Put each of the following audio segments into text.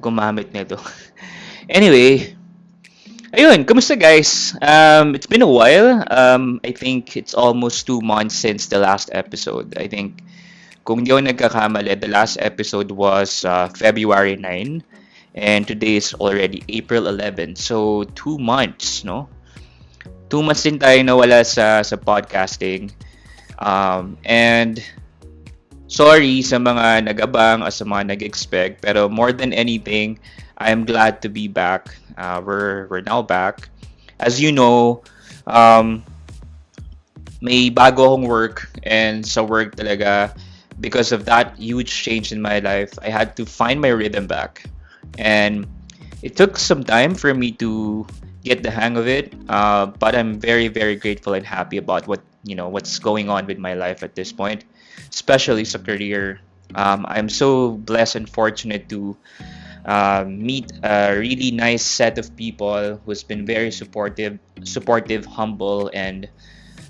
gumamit nito. Anyway, ayun, kamusta guys? It's been a while. I think it's almost 2 months since the last episode. I think kung di ako nagkakamali, the last episode was February 9 and today is already April 11. So 2 months, no? 2 months din tayo nawala sa podcasting. And sorry sa mga nag-abang o sa mga nag-expect, pero more than anything, I'm glad to be back. We're now back. As you know, um, may bago akong work and sa work talaga, because of that huge change in my life, I had to find my rhythm back. And it took some time for me to get the hang of it, but I'm very, very grateful and happy about what's going on with my life at this point, especially sa career. I'm so blessed and fortunate to meet a really nice set of people who's been very supportive, humble, and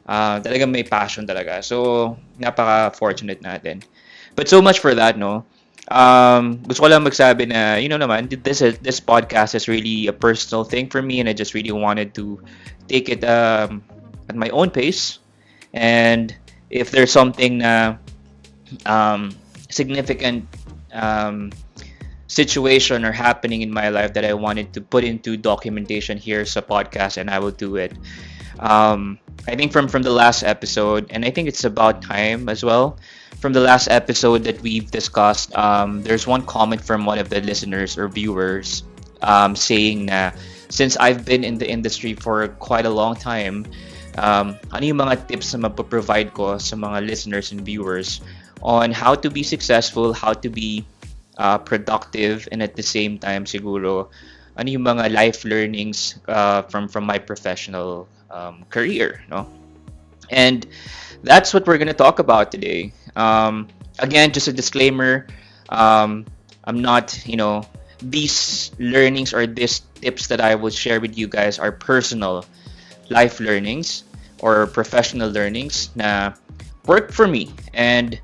talagang may passion talaga. So, napaka-fortunate natin. But so much for that, no? Gusto ko lang magsabi na, naman, this podcast is really a personal thing for me, and I just really wanted to take it at my own pace. And if there's something na significant um, situation or happening in my life that I wanted to put into documentation here sa podcast, and I will do it. I think from the last episode, and I think it's about time as well. From the last episode that we've discussed, there's one comment from one of the listeners or viewers saying na since I've been in the industry for quite a long time, ano yung mga tips na mapaprovide ko sa mga listeners and viewers on how to be successful, how to be productive, and at the same time siguro ano yung mga life learnings from my professional career, no? And that's what we're gonna talk about today. Again, just a disclaimer, I'm not, these learnings or these tips that I will share with you guys are personal life learnings or professional learnings na work for me, and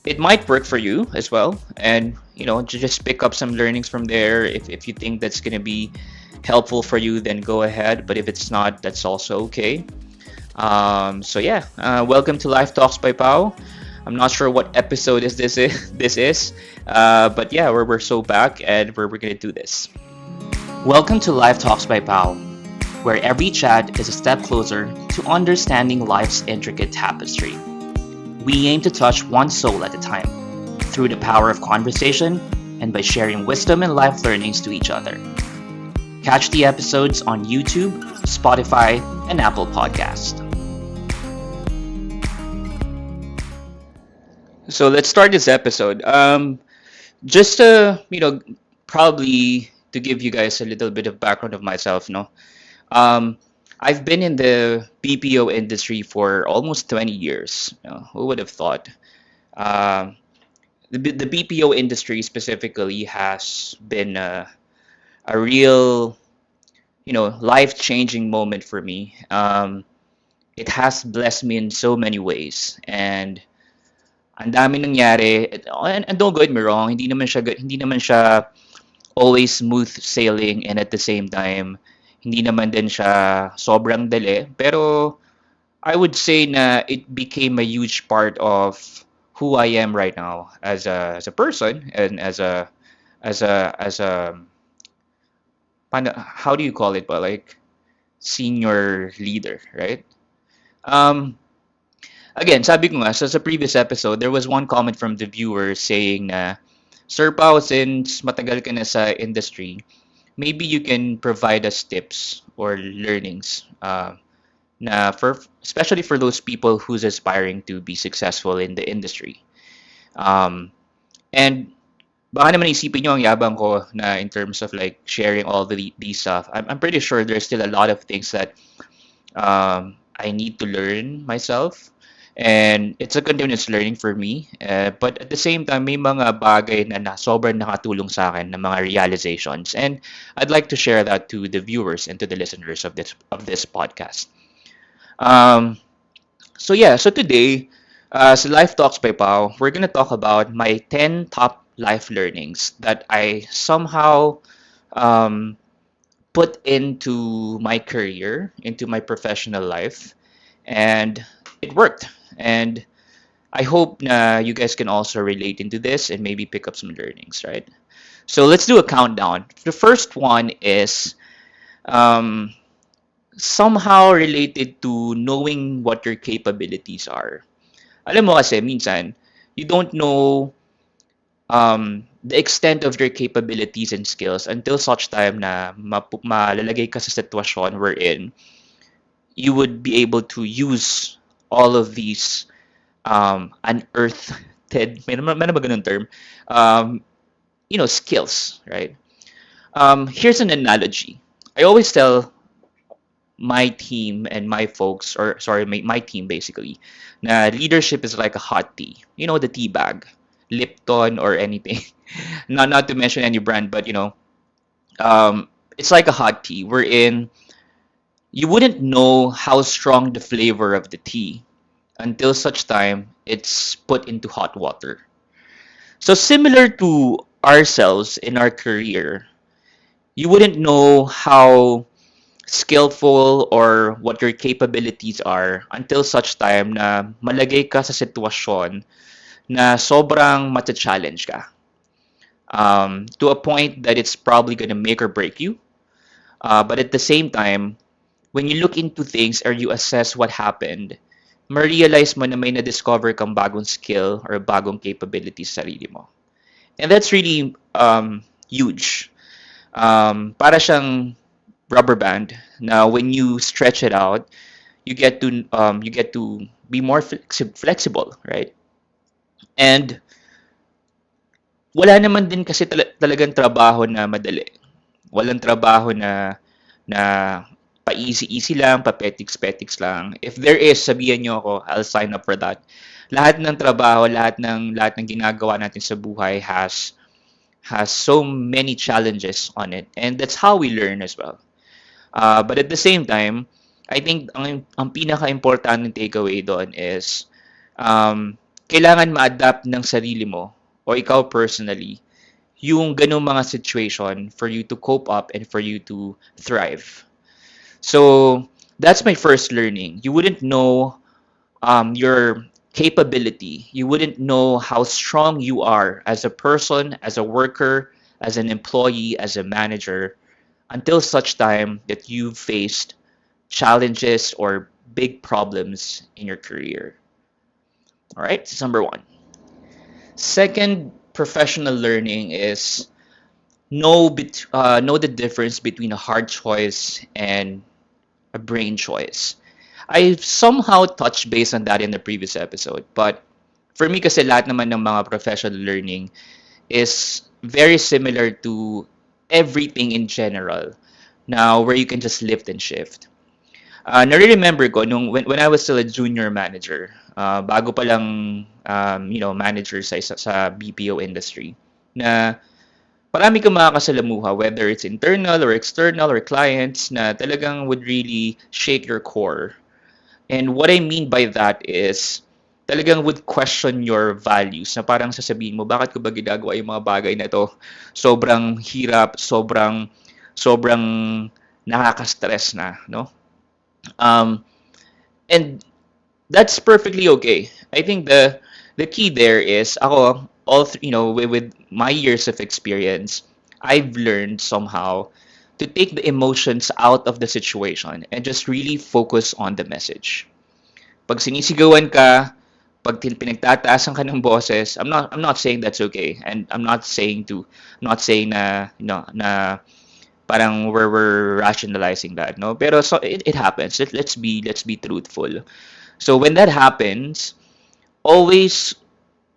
it might work for you as well. And just pick up some learnings from there. If you think that's going to be helpful for you, then go ahead, but if it's not, that's also okay. So yeah, welcome to Life Talks by Pau. I'm not sure what episode is this is, but yeah, we're so back, and we're gonna do this. Welcome to Life Talks by Pau, where every chat is a step closer to understanding life's intricate tapestry. We aim to touch one soul at a time, through the power of conversation and by sharing wisdom and life learnings to each other. Catch the episodes on YouTube, Spotify, and Apple Podcast. So let's start this episode. Just probably to give you guys a little bit of background of myself, no. Um, I've been in the BPO industry for almost 20 years. Who would have thought? Um, the BPO industry specifically has been a real, life-changing moment for me. It has blessed me in so many ways, and ang dami nangyari. And don't get me wrong, hindi naman siya always smooth sailing, and at the same time, hindi naman din siya sobrang dali. Pero I would say na it became a huge part of who I am right now as a person, and as a how do you call it, but like senior leader, right? Um, Again, sabi ko nga, sa previous episode, there was one comment from the viewer saying na, Sir Pao, since matagal ka na sa industry, maybe you can provide us tips or learnings na especially for those people who's aspiring to be successful in the industry. Um, and baka naman isipin nyo ang yabang ko na in terms of like sharing all these stuff. I'm pretty sure there's still a lot of things that I need to learn myself. And it's a continuous learning for me. But at the same time, may mga bagay na sobrang nakatulong sa akin na mga realizations. And I'd like to share that to the viewers and to the listeners of this podcast. Um, so yeah, so today, sa Life Talks by Pau, we're gonna talk about my 10 top life learnings that I somehow um, put into my career, into my professional life, and it worked. And I hope you guys can also relate into this and maybe pick up some learnings, right? So let's do a countdown. The first one is um, somehow related to knowing what your capabilities are. Alam mo kasi, minsan, you don't know the extent of your capabilities and skills until such time na malalagay ka sa sitwasyon wherein you would be able to use all of these unearthed, may naman ba ganun term? Um, skills, right? Here's an analogy. I always tell my team and my folks, or sorry, my team basically, na leadership is like a hot tea. You know, the tea bag, Lipton or anything. Not to mention any brand, but it's like a hot tea wherein you wouldn't know how strong the flavor of the tea until such time it's put into hot water. So similar to ourselves in our career, you wouldn't know how skillful or what your capabilities are until such time na malagay ka sa sitwasyon na sobrang mata-challenge ka. To a point that it's probably gonna make or break you. But at the same time, when you look into things or you assess what happened, ma-realize mo na may na-discover kang bagong skill or bagong capability sa sarili mo. And that's really huge. Para siyang rubber band. Now, when you stretch it out, you get to be more flexible, right? And wala naman din kasi talagang trabaho na madali. Walang trabaho na pa-easy-easy lang, pa-petiks-petiks lang. If there is, sabihan niyo ako, I'll sign up for that. Lahat ng trabaho, lahat ng ginagawa natin sa buhay has so many challenges on it, and that's how we learn as well. But at the same time, I think ang pinaka-importanting takeaway doon is kailangan ma-adapt ng sarili mo o ikaw personally yung ganung mga situation for you to cope up and for you to thrive. So that's my first learning. You wouldn't know your capability. You wouldn't know how strong you are as a person, as a worker, as an employee, as a manager, until such time that you've faced challenges or big problems in your career. All right, that's number one. Second, professional learning is know the difference between a hard choice and a brain choice. I somehow touched base on that in the previous episode, but for me kasi lahat naman ng mga professional learning is very similar to everything in general. Now, where you can just lift and shift. Nare-remember ko when I was still a junior manager, bago pa lang manager sa BPO industry, na marami kang makakasalamuha, whether it's internal or external or clients na talagang would really shake your core. And what I mean by that is talagang would question your values na parang sasabihin mo, bakit ko ba ginagawa yung mga bagay na to? Sobrang hirap, sobrang nakaka-stress na, no? Um, and that's perfectly okay. I think the key there is ako with my years of experience, I've learned somehow to take the emotions out of the situation and just really focus on the message. Pag sinisigawan ka, pag pinagtataasan ka ng boses, I'm not saying that's okay, and I'm not saying na na parang we're rationalizing that, no, pero so it happens. Let's be truthful. So when that happens, always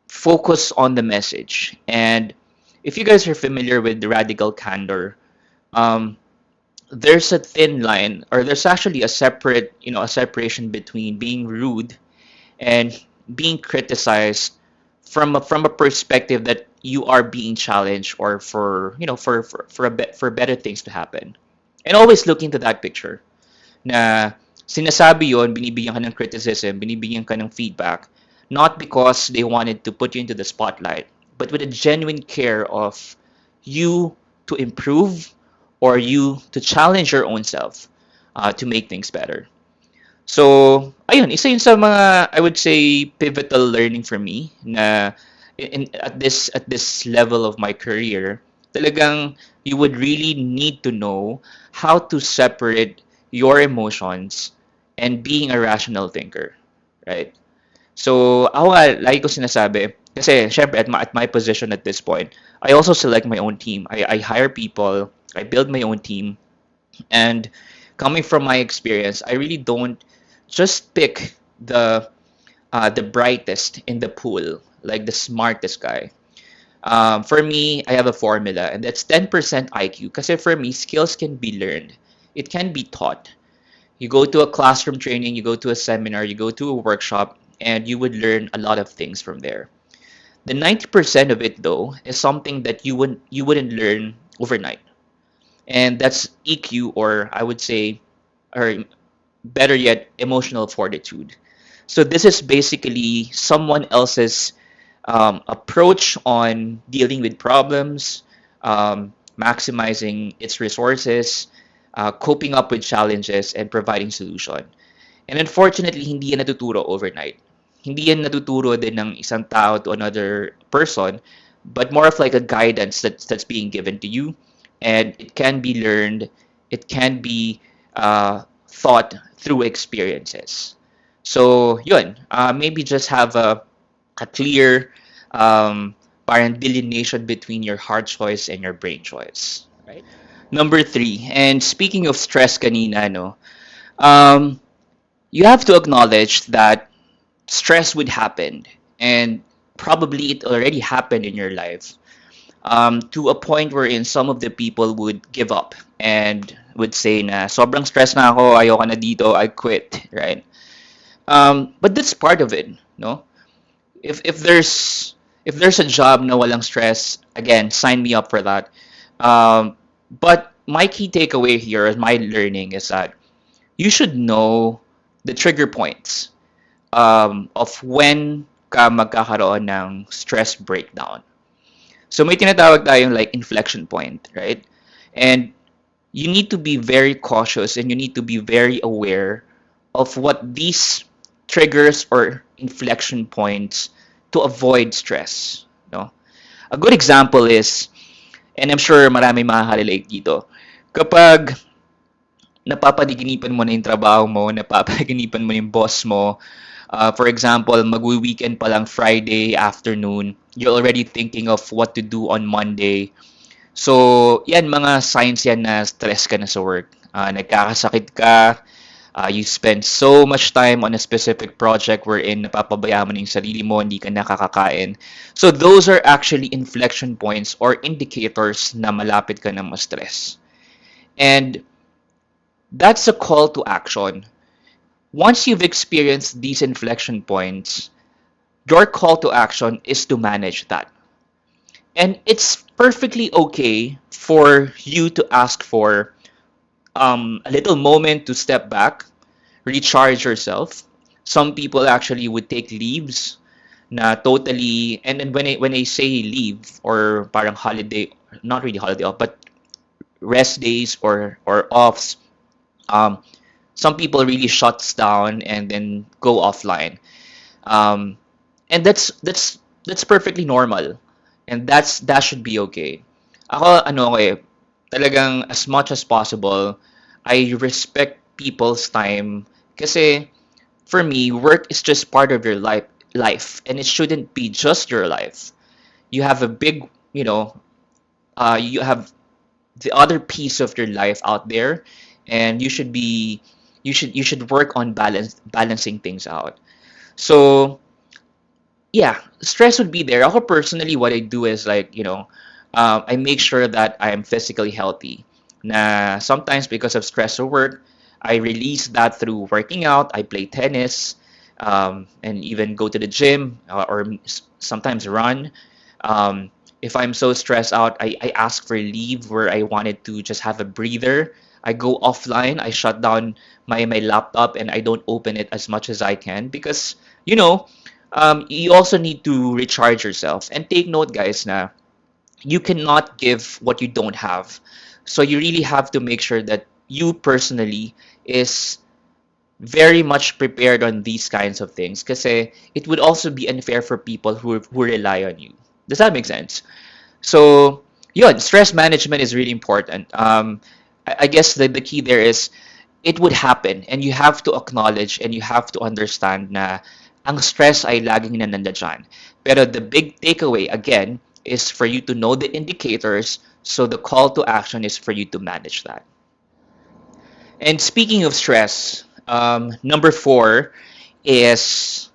focus on the message. And if you guys are familiar with the radical candor, um, there's a thin line, or there's actually a separation between being rude and being criticized from a perspective that you are being challenged, or for better things to happen. And always look into that picture na sinasabi yon, binibigyan ka ng criticism, binibigyan ka ng feedback, not because they wanted to put you into the spotlight, but with a genuine care of you to improve or you to challenge your own self to make things better. So, ayun, isa yun sa mga, I would say, pivotal learning for me na at this level of my career, talagang you would really need to know how to separate your emotions and being a rational thinker, right? So, ako nga, lagi ko sinasabi, kasi syempre at my position at this point, I also select my own team. I hire people, I build my own team, and coming from my experience, I really don't just pick the brightest in the pool, like the smartest guy. For me, I have a formula, and that's 10% IQ. Because for me, skills can be learned. It can be taught. You go to a classroom training, you go to a seminar, you go to a workshop, and you would learn a lot of things from there. The 90% of it, though, is something that you wouldn't learn overnight, and that's EQ, or I would say, or better yet, emotional fortitude. So this is basically someone else's approach on dealing with problems, maximizing its resources, coping up with challenges, and providing solution. And unfortunately, hindi yan natuturo overnight. Hindi yan natuturo din ng isang tao to another person, but more of like a guidance that's being given to you. And it can be learned, it can be thought through experiences. So, yun, maybe just have a clear parang delineation between your heart choice and your brain choice. Right? Number three, and speaking of stress kanina, no, um, you have to acknowledge that stress would happen, and probably it already happened in your life, to a point wherein some of the people would give up and would say na sobrang stress na ako, ayoko na dito, I quit, right? But that's part of it, no? If there's a job na walang stress, again, sign me up for that. But my key takeaway here, my learning is that you should know the trigger points of when ka magkakaroon ng stress breakdown. So may tinatawag tayong like inflection point, right? And you need to be very cautious and you need to be very aware of what these triggers or inflection points to avoid stress. No? A good example is, and I'm sure marami makaka-relate dito, kapag napapaniginipan mo na yung trabaho mo, napapaniginipan mo yung boss mo. For example, magwi-weekend pa lang Friday afternoon, you're already thinking of what to do on Monday. So, yan, mga signs yan na stress ka na sa work. Nagkakasakit ka, you spend so much time on a specific project wherein napapabayaan mo na yung sarili mo, hindi ka nakakakain. So, those are actually inflection points or indicators na malapit ka na ma-stress. And that's a call to action. Once you've experienced these inflection points, your call to action is to manage that. And it's perfectly okay for you to ask for a little moment to step back, recharge yourself. Some people actually would take leaves na totally, and then when I say leave or parang holiday, not really holiday off, but rest days or offs, um, some people really shuts down and then go offline. Um, and that's perfectly normal. And that should be okay. Ako ano ko eh, talagang as much as possible, I respect people's time kasi for me, work is just part of your life and it shouldn't be just your life. You have a big, you have the other piece of your life out there and you should work on balancing things out. So yeah, stress would be there. Ako personally, what I do is like, I make sure that I am physically healthy. Na sometimes because of stress or work, I release that through working out. I play tennis, and even go to the gym or sometimes run. If I'm so stressed out, I ask for leave where I wanted to just have a breather. I go offline. I shut down my laptop and I don't open it as much as I can because you know You also need to recharge yourself. And take note, guys, na you cannot give what you don't have. So you really have to make sure that you personally is very much prepared on these kinds of things because it would also be unfair for people who rely on you. Does that make sense? So, yun, stress management is really important. I guess the key there is it would happen and you have to acknowledge and you have to understand na ang stress ay laging nandiyan. Pero the big takeaway, again, is for you to know the indicators so the call to action is for you to manage that. And speaking of stress, number four is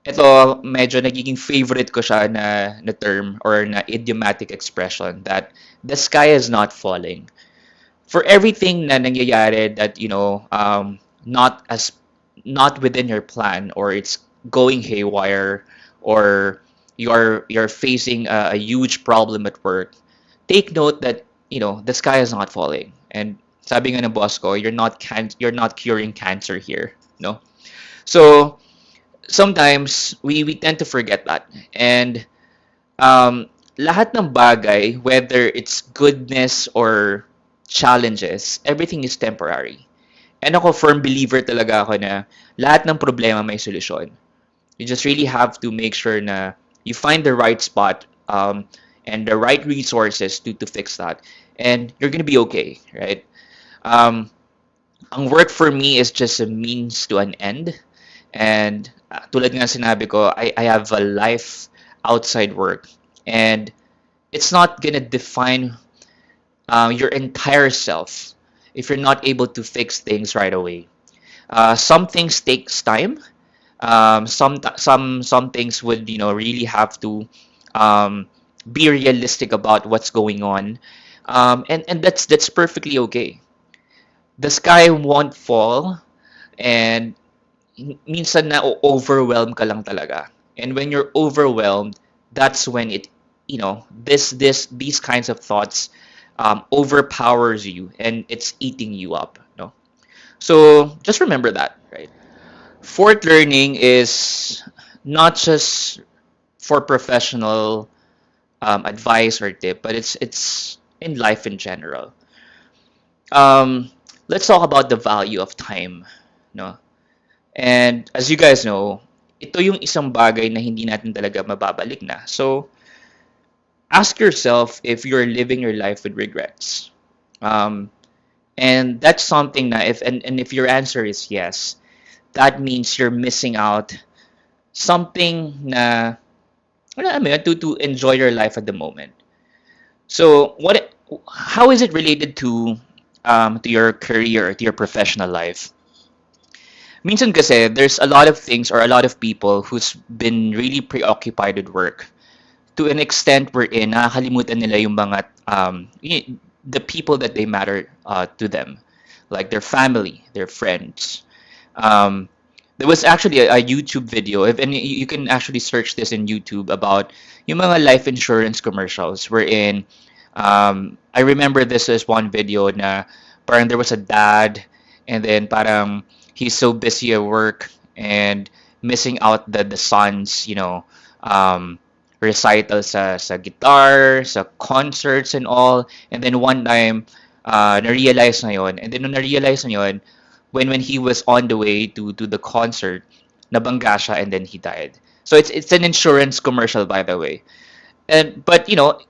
ito medyo nagiging favorite ko siya na term or na idiomatic expression that the sky is not falling. For everything na nangyayari that not as not within your plan or it's going haywire or you're facing a huge problem at work, take note that the sky is not falling. And sabi nga ng boss ko, you're not curing cancer here, no. So sometimes we tend to forget that. And lahat ng bagay, whether it's goodness or challenges, everything is temporary. And ako, firm believer talaga ako na lahat ng problema may solusyon. You just really have to make sure na you find the right spot and the right resources to fix that. And you're gonna be okay, right? Um, ang work for me is just a means to an end. And tulad nga sinabi ko, I have a life outside work. And it's not gonna define your entire self if you're not able to fix things right away. Some things takes time. Some things would really have to um, be realistic about what's going on, and that's perfectly okay. The sky won't fall, and minsan na overwhelm ka lang talaga. And when you're overwhelmed, that's when these kinds of thoughts overpowers you and it's eating you up. No, so just remember that, right? Fourth learning is not just for professional advice or tip, but it's in life in general. Um, let's talk about the value of time. No, and as you guys know, ito yung isang bagay na hindi natin talaga mababalik na. So, ask yourself if you're living your life with regrets. Um, and that's something na and if your answer is yes, that means you're missing out something na wala alam mo yun, to enjoy your life at the moment. So, how is it related to your career, to your professional life? Minsan kasi there's a lot of things or a lot of people who's been really preoccupied with work to an extent wherein nakakalimutan nila yung mga the people that they matter to them, like their family, their friends. Um, there was actually a YouTube video, and you can actually search this in YouTube about yung mga life insurance commercials wherein I remember this as one video na parang there was a dad and then parang he's so busy at work and missing out the son's um, recital sa guitar, sa concerts and all. And then one time, na-realize na yun. And then nung na-realize na yun, when he was on the way to the concert, nabangga siya and then he died. So it's an insurance commercial, by the way. And but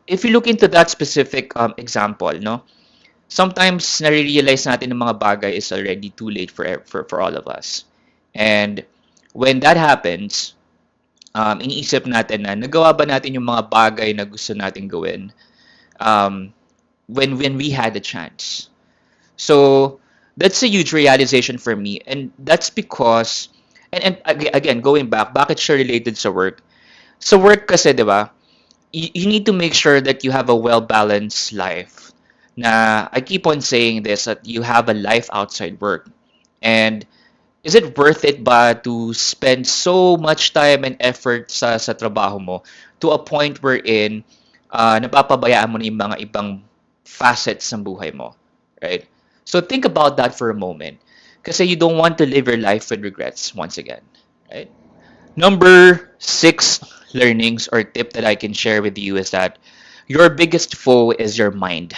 if you look into that specific example, no, sometimes nare-realize natin ng mga bagay is already too late for all of us. And when that happens, iniisip natin na nagawa ba natin yung mga bagay na gusto natin gawin um, when we had the chance. So that's a huge realization for me, and that's because and again going back, bakit siya related sa work? Sa work kasi, 'di ba? You need to make sure that you have a well-balanced life. Na I keep on saying this that you have a life outside work. And is it worth it ba to spend so much time and effort sa trabaho mo to a point wherein napapabayaan mo na yung mga ibang facets ng buhay mo, right? So think about that for a moment. Kasi you don't want to live your life with regrets once again, right? Number six learnings or tip that I can share with you is that your biggest foe is your mind.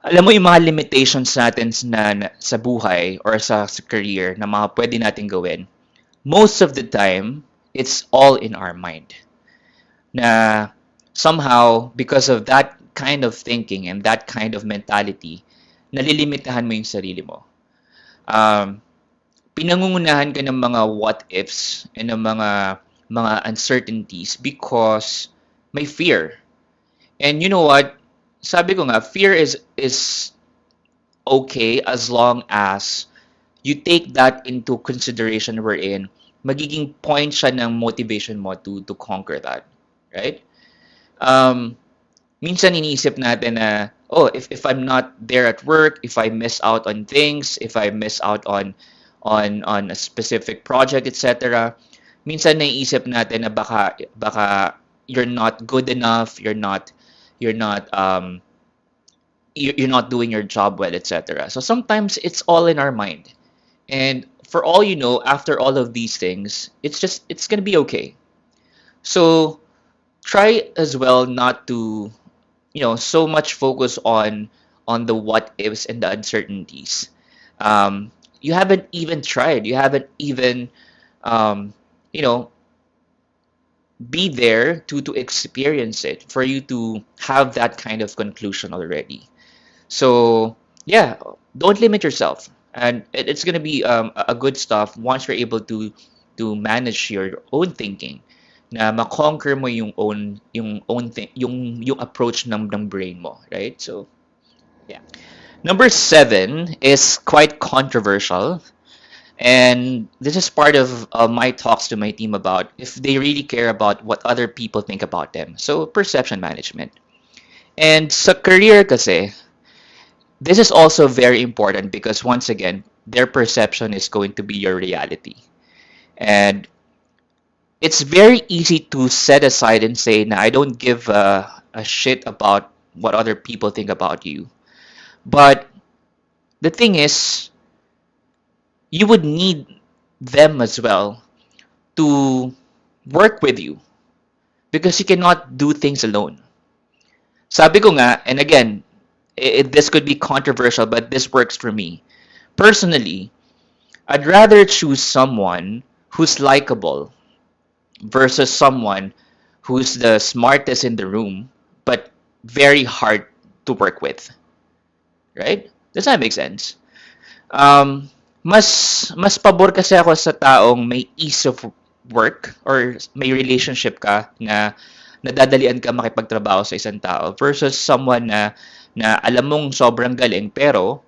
Alam mo yung mga limitations natin sa buhay or sa career na mga pwede natin gawin, most of the time, it's all in our mind. Na somehow, because of that kind of thinking and that kind of mentality, nalilimitahan mo yung sarili mo. Um, Pinangungunahan ka ng mga what ifs and ng mga uncertainties because may fear. And you know what? Sabi ko nga, fear is okay as long as you take that into consideration wherein magiging point siya ng motivation mo to conquer that. Right? Um, Minsan iniisip natin na, oh, if I'm not there at work, if I miss out on things, if I miss out on a specific project, etc. Minsan naiisip natin na baka you're not good enough, you're not you're not doing your job well, etc. So sometimes it's all in our mind. And for all you know, after all of these things, it's gonna be okay. So try as well not to so much focus on the what ifs and the uncertainties. You haven't even tried. You haven't even um, you know be there to experience it for you to have that kind of conclusion already. So yeah, don't limit yourself, and it's gonna be a good stuff once you're able to manage your own thinking, na makonquer mo yung approach ng brain mo, right? So yeah. Number seven is quite controversial, and this is part of my talks to my team about if they really care about what other people think about them. So perception management. And sa career kasi, this is also very important because once again, their perception is going to be your reality. And it's very easy to set aside and say, nah, I don't give a shit about what other people think about you. But the thing is, you would need them as well to work with you because you cannot do things alone. Sabi ko nga, and again, this could be controversial, but this works for me. Personally, I'd rather choose someone who's likable versus someone who's the smartest in the room but very hard to work with. Right? Does that make sense? Um, mas pabor kasi ako sa taong may ease of work or may relationship ka na nadadalian ka makipagtrabaho sa isang tao versus someone na alam mong sobrang galing pero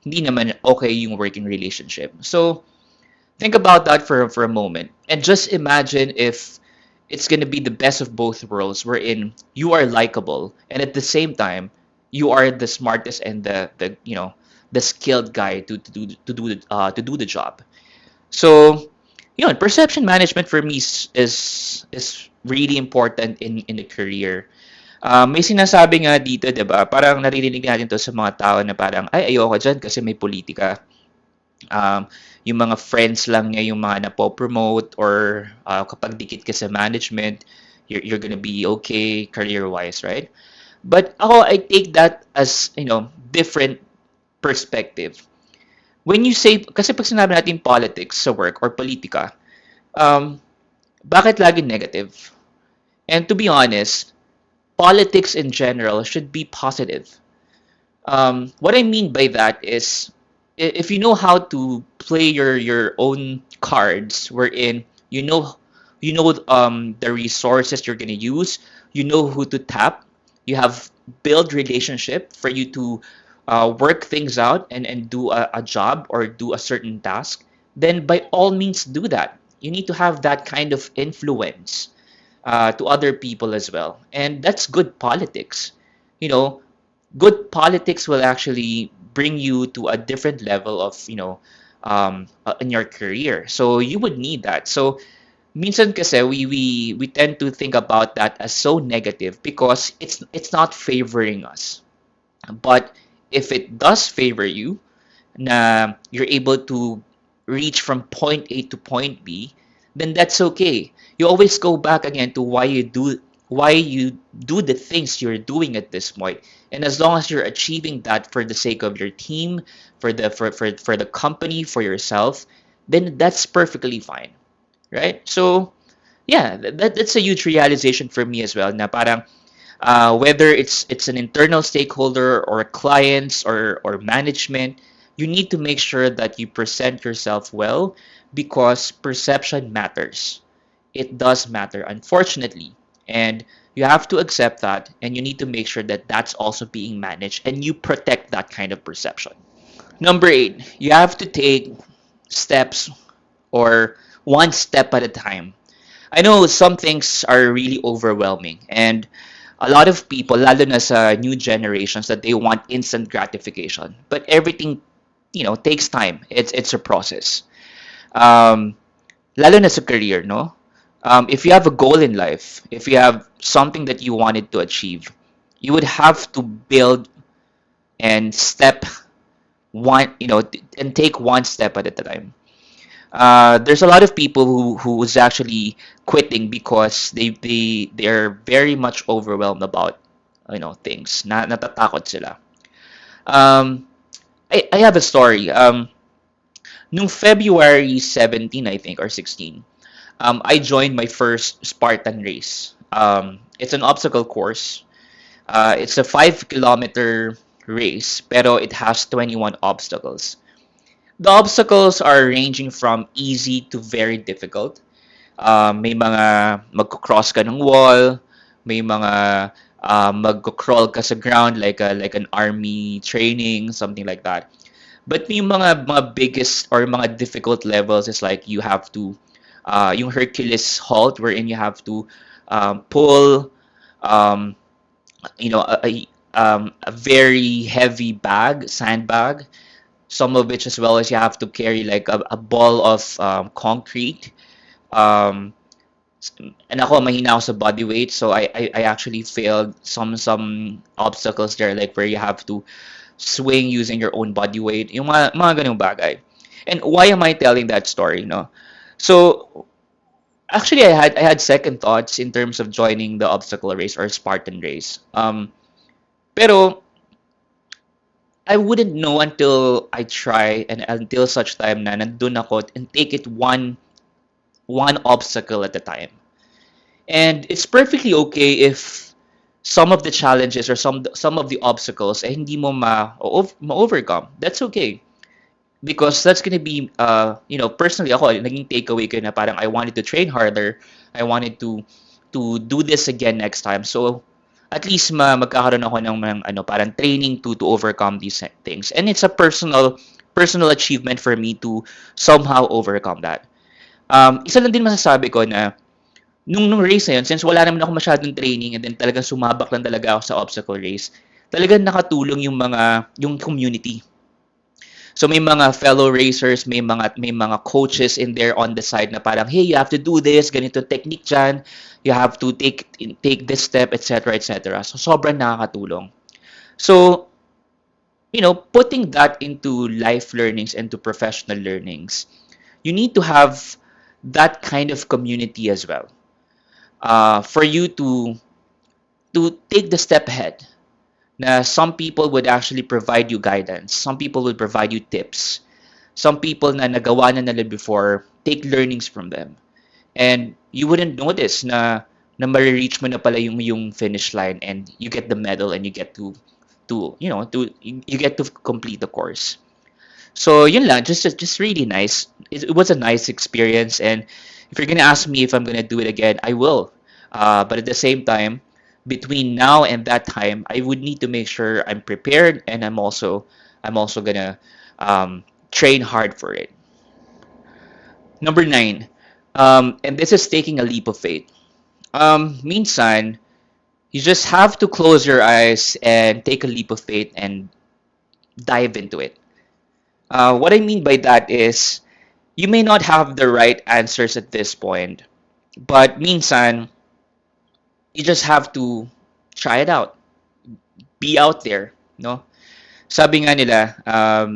hindi naman okay yung working relationship. So, think about that for a moment and just imagine if it's going to be the best of both worlds wherein you are likable and at the same time you are the smartest and the skilled guy to do the job. So, perception management for me is really important in the career. May sinasabi nga dito, 'di ba? Parang naririnig natin 'to sa mga tao na parang ay ayoko diyan kasi may politika. Yung mga friends lang niya yung mga napopromote or kapag dikit ka sa management, you're gonna be okay career-wise, right? But ako, I take that as, different perspective. When you say, kasi pag sinabi natin politics sa work or politika, um, bakit lagi negative? And to be honest, politics in general should be positive. What I mean by that is if you know how to play your own cards, wherein the resources you're gonna use, you know who to tap, you have build relationship for you to work things out and do a job or do a certain task, then by all means do that. You need to have that kind of influence to other people as well, and that's good politics. You know, good politics will actually bring you to a different level of in your career, so you would need that. So minsan kasi we tend to think about that as so negative because it's not favoring us. But if it does favor you, na you're able to reach from point A to point B, then that's okay. You always go back again to why you do the things you're doing at this point. And as long as you're achieving that for the sake of your team, for the company, for yourself, then that's perfectly fine, right? So yeah, that's a huge realization for me as well. Na parang whether it's an internal stakeholder or clients or management, you need to make sure that you present yourself well because perception matters. It does matter, unfortunately. And you have to accept that, and you need to make sure that that's also being managed and you protect that kind of perception. Number eight, you have to take steps or one step at a time. I know some things are really overwhelming, and a lot of people, lalo na sa new generations, that they want instant gratification. But everything, takes time. It's a process. Um, Lalo na sa career, no? If you have a goal in life, if you have something that you wanted to achieve, you would have to build and step one, and take one step at a time. There's a lot of people who's actually quitting because they're very much overwhelmed about things. Natatakot sila. Um, I have a story. Nung February 17, I think, or 16, I joined my first Spartan race. It's an obstacle course. It's a 5 kilometer race, pero it has 21 obstacles. The obstacles are ranging from easy to very difficult. May mga magko-cross ka ng wall, may mga magko-crawl ka sa ground like an army training, something like that. But may mga biggest or mga difficult levels is like you have to yung Hercules halt wherein you have to pull um, a very heavy bag, sandbag, some of which as well as you have to carry like a ball of concrete. Um, and ako, mahina ako sa body weight, so I actually failed some obstacles there, like where you have to swing using your own body weight, yung mga ganung bagay. And why am I telling that story, no? So actually, I had second thoughts in terms of joining the obstacle race or Spartan race. Pero I wouldn't know until I try and until such time na nandun ako and take it one obstacle at a time. And it's perfectly okay if some of the challenges or some of the obstacles hindi mo ma-overcome. That's okay. Because that's gonna be personally ako naging takeaway ko na parang I wanted to train harder. I wanted to do this again next time. So at least magkakaroon ako ng parang training to overcome these things. And it's a personal achievement for me to somehow overcome that. Isa lang din masasabi ko na nung race na yun, since wala naman ako masyadong training and then talagang sumabak lang talaga ako sa obstacle race, talagang nakatulong yung community. So may mga fellow racers, may mga coaches in there on the side na parang, hey, you have to do this, ganito technique dyan, you have to take this step, etc., etc. So sobrang nakakatulong. So, putting that into life learnings and to professional learnings, you need to have that kind of community as well. For you to take the step ahead. Na some people would actually provide you guidance. Some people would provide you tips. Some people na nagawa na nila before, take learnings from them. And you wouldn't notice na ma-reach mo na pala yung finish line and you get the medal and you get you get to complete the course. So yun lang, just really nice. It was a nice experience, and if you're gonna ask me if I'm gonna do it again, I will. But at the same time, between now and that time, I would need to make sure I'm prepared, and I'm also gonna train hard for it. Number nine, and this is taking a leap of faith. Minsan, you just have to close your eyes and take a leap of faith and dive into it. What I mean by that is, you may not have the right answers at this point, but minsan, you just have to try it out. Be out there, no? Sabi nga nila,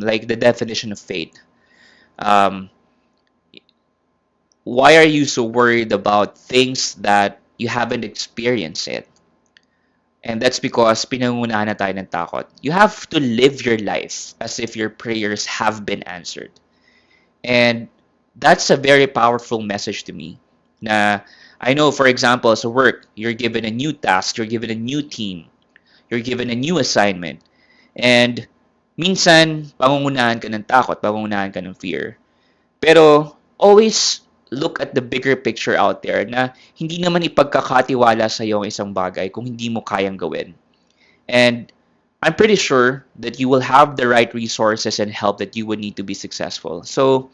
like the definition of faith. Um, why are you so worried about things that you haven't experienced yet? And that's because pinangunahan na tayo ng takot. You have to live your life as if your prayers have been answered. And that's a very powerful message to me. Na I know, for example, as a work, you're given a new task, you're given a new team, you're given a new assignment. And minsan, pangungunahan ka ng takot, pangungunahan ka ng fear. Pero always look at the bigger picture out there na hindi naman ipagkakatiwala sa iyo ang isang bagay kung hindi mo kayang gawin. And I'm pretty sure that you will have the right resources and help that you would need to be successful. So,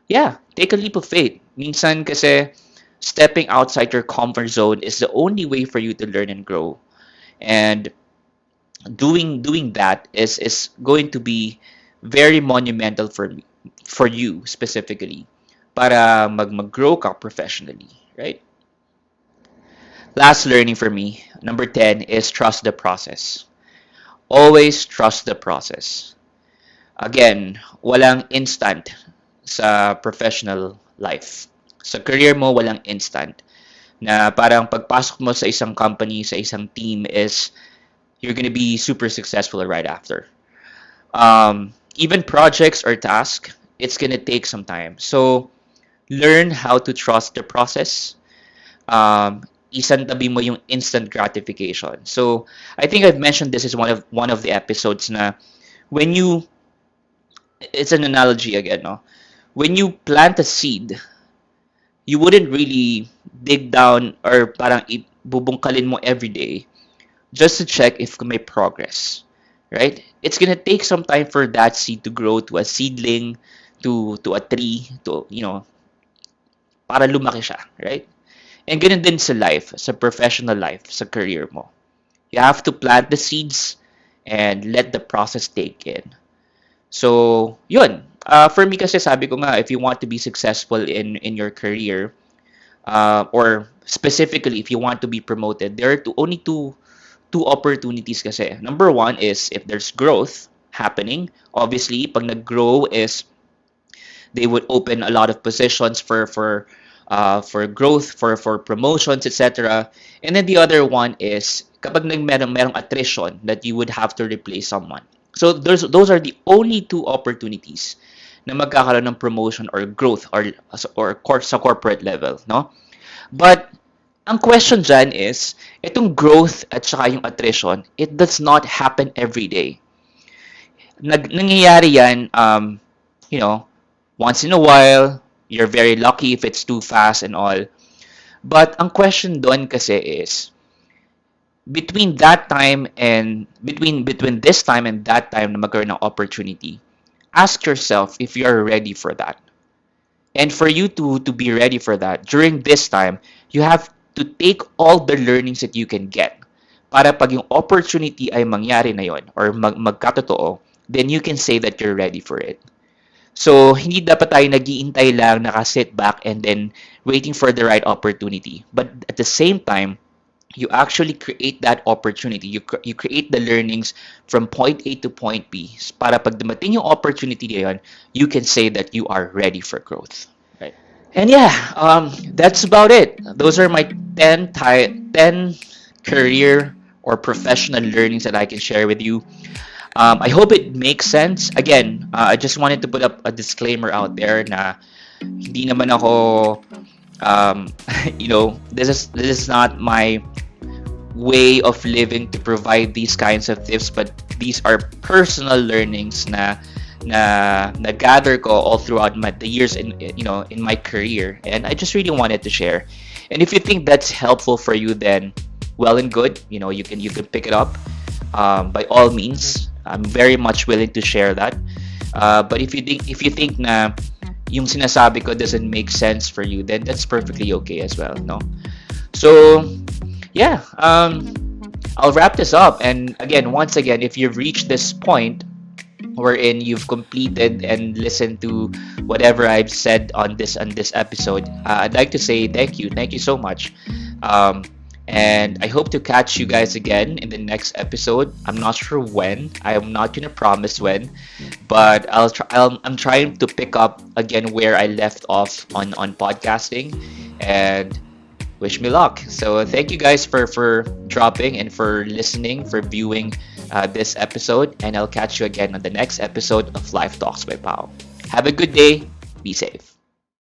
yeah, take a leap of faith. Minsan kasi stepping outside your comfort zone is the only way for you to learn and grow. And doing that is going to be very monumental for you specifically para mag-grow ka professionally, right? Last learning for me, number 10 is trust the process. Always trust the process. Again, walang instant sa professional life. Sa career mo, walang instant. Na parang pagpasok mo sa isang company, sa isang team is you're gonna be super successful right after. Even projects or tasks, it's gonna take some time. So, learn how to trust the process. Isantabi mo yung instant gratification. So, I think I've mentioned this is one of the episodes na when you it's an analogy again, no? When you plant a seed, you wouldn't really dig down or parang bubungkalin mo every day just to check if may progress, right? It's gonna take some time for that seed to grow to a seedling, to a tree, to para lumaki siya, right? And ganun din sa life, sa professional life, sa career mo. You have to plant the seeds and let the process take in. So, yun. For me kasi sabi ko nga, if you want to be successful in your career, or specifically if you want to be promoted, there are only two opportunities kasi. Number one is if there's growth happening. Obviously, pag nag-grow is they would open a lot of positions for growth, for promotions, etc. And then the other one is kapag merong attrition that you would have to replace someone. So those are the only two opportunities na magkakaroon ng promotion or growth or sa corporate level, no? But ang question dyan is, itong growth at saka yung attrition, it does not happen every day. Nangyayari yan, once in a while, you're very lucky if it's too fast and all. But ang question doon kasi is, between this time and that time na magkaroon ng opportunity, ask yourself if you are ready for that. And for you to be ready for that, during this time, you have to take all the learnings that you can get. Para pag yung opportunity ay mangyari na yon or magkatotoo, then you can say that you're ready for it. So, hindi dapat tayo nag-iintay lang, naka-sit back and then waiting for the right opportunity. But at the same time, you actually create that opportunity. You create the learnings from point A to point B. Para pag dumating yung opportunity na yun, you can say that you are ready for growth. Right? And yeah, that's about it. Those are my 10 career or professional learnings that I can share with you. I hope it makes sense. Again, I just wanted to put up a disclaimer out there na hindi naman ako, this is not my way of living to provide these kinds of tips, but these are personal learnings na gather ko all throughout the years in my career, and I just really wanted to share. And if you think that's helpful for you, then well and good. You can pick it up. By all means, I'm very much willing to share that. But if you think na yung sinasabi ko doesn't make sense for you, then that's perfectly okay as well, no? So, yeah, I'll wrap this up. And once again, if you've reached this point wherein you've completed and listened to whatever I've said on this episode, I'd like to say thank you so much. And I hope to catch you guys again in the next episode. I'm not sure when. I'm not gonna promise when, but I'm trying to pick up again where I left off on podcasting, and wish me luck. So thank you guys for dropping and for listening, for viewing this episode, and I'll catch you again on the next episode of Life Talks by Pao. Have a good day. Be safe.